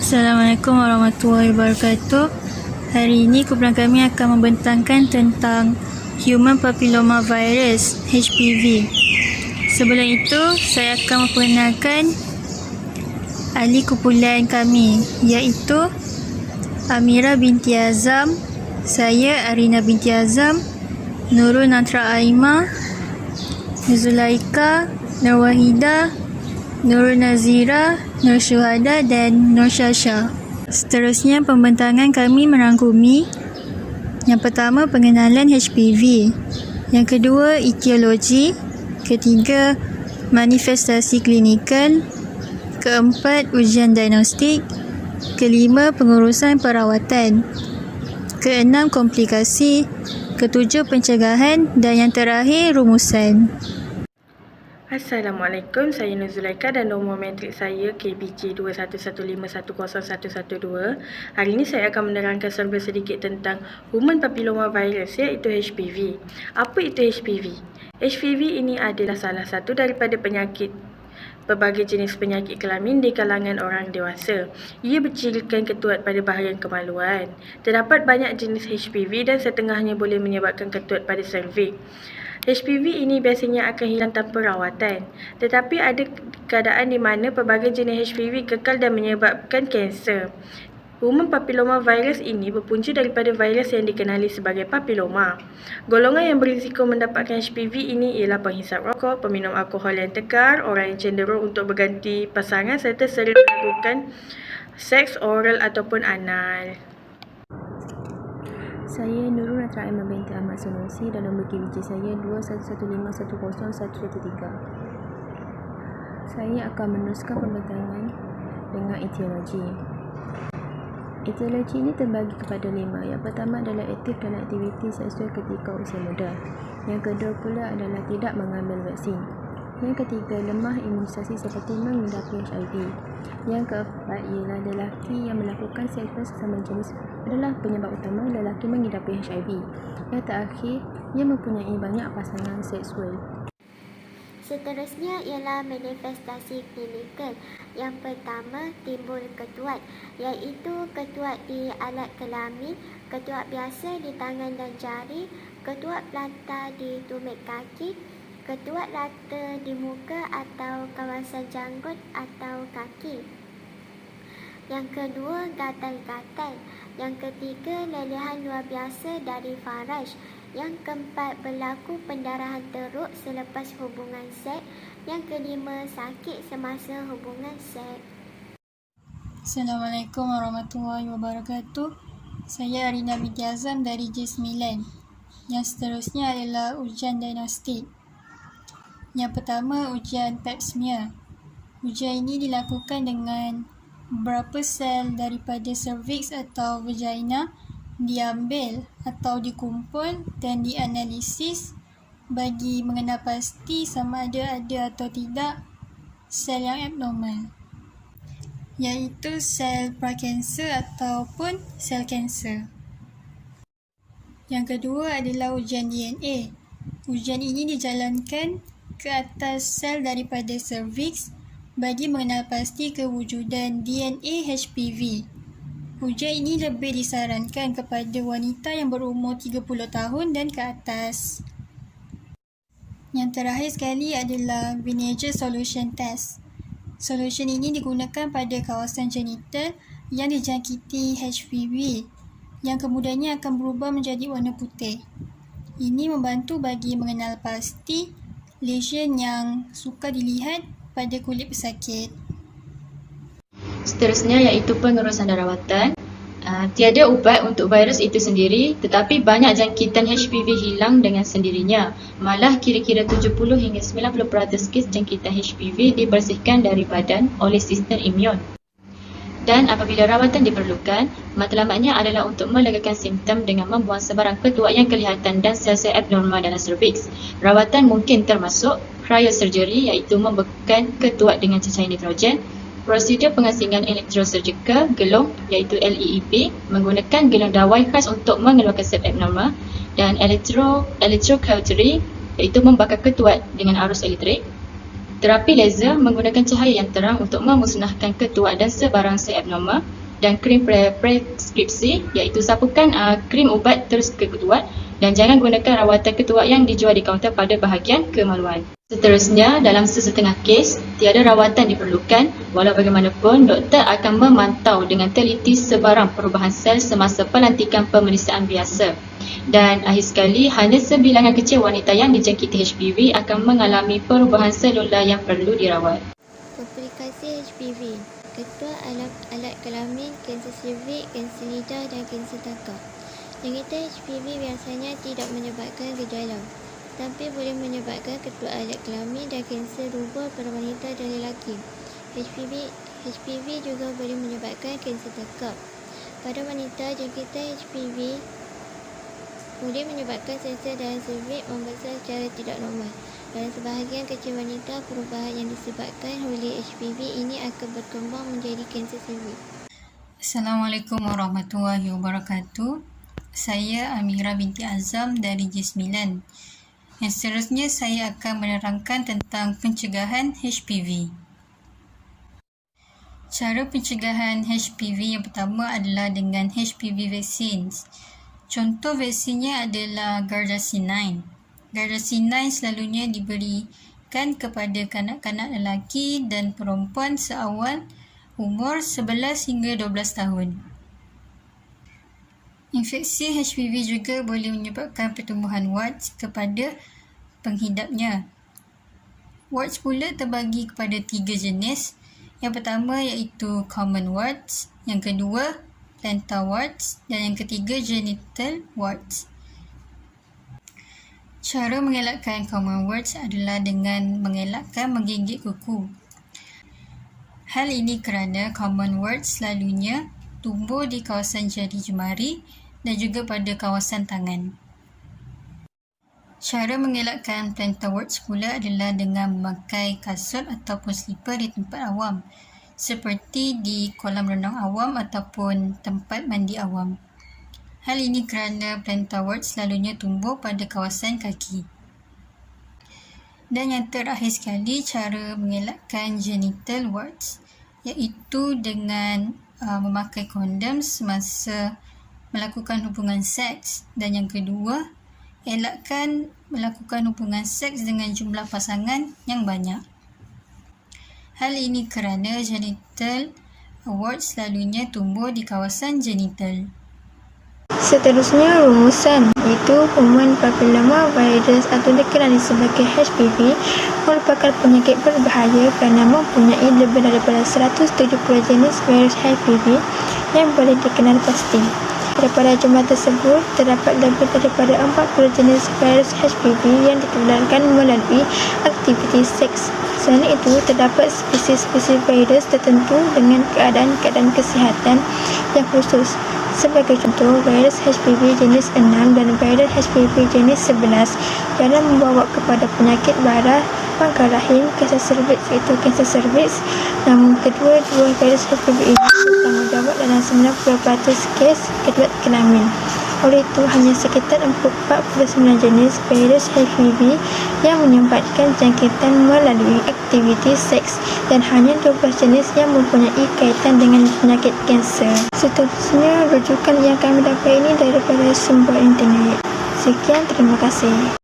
Assalamualaikum warahmatullahi wabarakatuh. Hari ini kumpulan kami akan membentangkan tentang Human Papilloma Virus (HPV). Sebelum itu, saya akan memperkenalkan ahli kumpulan kami, iaitu Amira binti Azam, saya Arina binti Azam, Nurul Nantra Aimah, Zulaika, Nur Wahida, Nur Nazira, Nur Syuhada dan Nur Syasha. Seterusnya, pembentangan kami merangkumi yang pertama, pengenalan HPV. Yang kedua, etiologi. Ketiga, manifestasi klinikal. Keempat, ujian diagnostik. Kelima, pengurusan perawatan. Keenam, komplikasi. Ketujuh, pencegahan. Dan yang terakhir, rumusan. Assalamualaikum, saya Nur Zulaika dan nombor matrik saya KBJ 2115101112. Hari ini saya akan menerangkan serba sedikit tentang Human Papilloma Virus, iaitu HPV. Apa itu HPV? HPV ini adalah salah satu daripada pelbagai jenis penyakit kelamin di kalangan orang dewasa. Ia bercirikan ketuat pada bahagian kemaluan. Terdapat banyak jenis HPV dan setengahnya boleh menyebabkan ketuat pada serviks. HPV ini biasanya akan hilang tanpa rawatan, tetapi ada keadaan di mana pelbagai jenis HPV kekal dan menyebabkan kanser. Human papilloma virus ini berpunca daripada virus yang dikenali sebagai papilloma. Golongan yang berisiko mendapatkan HPV ini ialah penghisap rokok, peminum alkohol yang tegar, orang yang cenderung untuk berganti pasangan serta sering melakukan seks oral ataupun anal. Saya Nurul Nantra Aimah binti Ahmad Sanusi dan nombor KBJ saya 2115101113. Saya akan meneruskan pembentangan dengan etiologi. Etiologi ini terbagi kepada 5. Yang pertama adalah aktif dalam aktiviti seksual ketika usia muda. Yang kedua pula adalah tidak mengambil vaksin. Yang ketiga, lemah imunisasi seperti menghadapi HIV. Yang keempat ialah lelaki yang melakukan seks bersama jenis adalah penyebab utama lelaki menghidapi HIV. Yang terakhir, ia mempunyai banyak pasangan seksual. Seterusnya ialah manifestasi klinikal. Yang pertama, timbul ketuat, iaitu ketuat di alat kelamin, ketuat biasa di tangan dan jari, ketuat pelata di tumit kaki, ketuat rata di muka atau kawasan janggut atau kaki. Yang kedua, gatal-gatal. Yang ketiga, lelehan luar biasa dari faraj. Yang keempat, berlaku pendarahan teruk selepas hubungan seks. Yang kelima, sakit semasa hubungan seks. Assalamualaikum warahmatullahi wabarakatuh. Saya Arina binti Azam dari J9. Yang seterusnya adalah ujian diagnostik. Yang pertama, ujian pap smear. Ujian ini dilakukan dengan beberapa sel daripada serviks atau vagina diambil atau dikumpul dan dianalisis bagi mengenal pasti sama ada atau tidak sel yang abnormal, iaitu sel prakanser ataupun sel kanser. Yang kedua adalah ujian DNA. Ujian ini dijalankan ke atas sel daripada serviks bagi mengenal pasti kewujudan DNA HPV. Ujian ini lebih disarankan kepada wanita yang berumur 30 tahun dan ke atas. Yang terakhir sekali adalah Vinegar Solution Test. Solution ini digunakan pada kawasan genital yang dijangkiti HPV, yang kemudiannya akan berubah menjadi warna putih. Ini membantu bagi mengenal pasti lesion yang sukar dilihat pada kulit pesakit. Seterusnya iaitu pengurusan dan rawatan. Tiada ubat untuk virus itu sendiri, tetapi banyak jangkitan HPV hilang dengan sendirinya. Malah kira-kira 70 hingga 90% kes jangkitan HPV dibersihkan dari badan oleh sistem imun. Dan apabila rawatan diperlukan, matlamatnya adalah untuk melegakan simptom dengan membuang sebarang ketuat yang kelihatan dan sel-sel abnormal dalam serviks. Rawatan mungkin termasuk cryosurgery, iaitu membekukan ketuat dengan cecair nitrogen, prosedur pengasingan elektrosurgical gelung, iaitu LEEP, menggunakan gelung dawai khas untuk mengeluarkan sel abnormal, dan electrocautery, iaitu membakar ketuat dengan arus elektrik. Terapi laser menggunakan cahaya yang terang untuk memusnahkan ketuat dan sebarang sel abnormal, dan krim preskripsi iaitu sapukan krim ubat terus ke ketuat, dan jangan gunakan rawatan ketuat yang dijual di kaunter pada bahagian kemaluan. Seterusnya, dalam sesetengah kes, tiada rawatan diperlukan. Walau bagaimanapun, doktor akan memantau dengan teliti sebarang perubahan sel semasa pelantikan pemeriksaan biasa. Dan akhir sekali, hanya sebilangan kecil wanita yang dijangkiti HPV akan mengalami perubahan selular yang perlu dirawat. Komplikasi HPV, ketua alat kelamin, kanser serviks, kanser lidah dan kanser takak. Jangkitan HPV biasanya tidak menyebabkan gejala, tapi boleh menyebabkan ketua alat kelamin dan kanser rubul pada wanita dan lelaki. HPV juga boleh menyebabkan kanser takak. Pada wanita, jangkitan HPV boleh menyebabkan sel-sel dalam serviks membesar secara tidak normal. Dalam sebahagian kecil wanita, perubahan yang disebabkan oleh HPV ini akan berkembang menjadi kanser serviks. Assalamualaikum warahmatullahi wabarakatuh. Saya Amira binti Azam dari J9. Yang seterusnya saya akan menerangkan tentang pencegahan HPV. Cara pencegahan HPV yang pertama adalah dengan HPV vaccines. Contoh vaksinnya adalah Gardasil 9. Gardasil 9 selalunya diberikan kepada kanak-kanak lelaki dan perempuan seawal umur 11 hingga 12 tahun. Infeksi HPV juga boleh menyebabkan pertumbuhan warts kepada penghidapnya. Warts pula terbagi kepada 3 jenis. Yang pertama iaitu common warts, yang kedua plantar warts dan yang ketiga genital warts. Cara mengelakkan common warts adalah dengan mengelakkan menggigit kuku. Hal ini kerana common warts selalunya tumbuh di kawasan jari jemari dan juga pada kawasan tangan. Cara mengelakkan plantar warts pula adalah dengan memakai kasut ataupun slipper di tempat awam, seperti di kolam renang awam ataupun tempat mandi awam. Hal ini kerana plantar warts selalunya tumbuh pada kawasan kaki. Dan yang terakhir sekali, cara mengelakkan genital warts iaitu dengan memakai kondom semasa melakukan hubungan seks, dan yang kedua, elakkan melakukan hubungan seks dengan jumlah pasangan yang banyak. Hal ini kerana genital warts selalunya tumbuh di kawasan genital. Seterusnya, rumusan iaitu human papilloma virus atau dikenali sebagai HPV merupakan penyakit berbahaya kerana mempunyai lebih daripada 170 jenis virus HPV yang boleh dikenal pasti. Daripada jumlah tersebut, terdapat lebih daripada 40 jenis virus HPV yang ditularkan melalui aktiviti seks. Selain itu, terdapat spesies-spesies virus tertentu dengan keadaan-keadaan kesihatan yang khusus. Sebagai contoh, virus HPV jenis 6 dan virus HPV jenis 11 dalam membawa kepada penyakit bara pangkal rahim, kanser serviks iaitu kanser serviks. Namun kedua-dua virus HPV ini bertanggungjawab dalam 90% kes ketuat kelamin. Oleh itu, hanya sekitar 49 jenis virus HPV yang menyebabkan jangkitan melalui aktiviti seks dan hanya 12 jenis yang mempunyai kaitan dengan penyakit kanser. Seterusnya, rujukan yang kami dapat ini daripada sumber internet. Sekian, terima kasih.